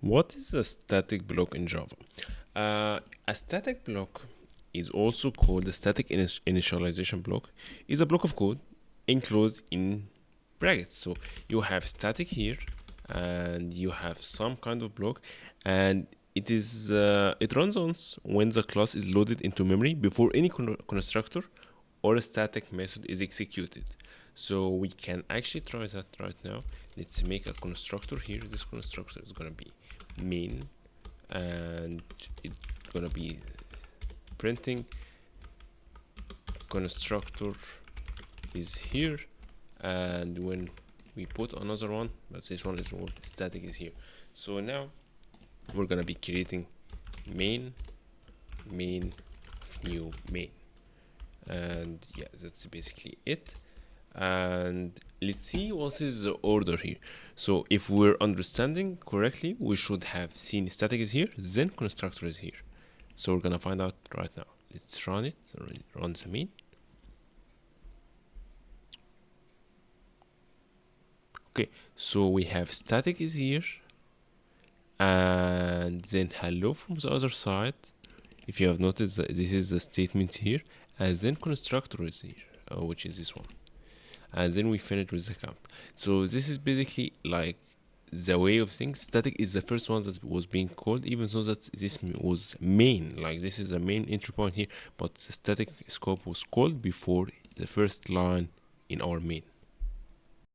What is a static block in Java? A static block is also called a static initialization block. Is a block of code enclosed in brackets. So you have static here, and you have some kind of block, and it runs on when the class is loaded into memory before any constructor or a static method is executed. So we can actually try that right now. Let's make a constructor here. This constructor is gonna be main, and it's gonna be printing constructor is here, and when we put another one, but this one is what static is here. So now we're gonna be creating main new main, and yeah, that's basically it. And let's see what is the order here. So if we're understanding correctly, we should have seen static is here, then constructor is here. So we're gonna find out right now. Let's run it. Run the main. Okay, so we have static is here, and then hello from the other side. If you have noticed that this is the statement here, and then constructor is here, which is this one, and then we finish with the count. So this is basically like the way of things. Static is the first one that was being called, even though that this was main, like this is the main entry point here, but the static scope was called before the first line in our main.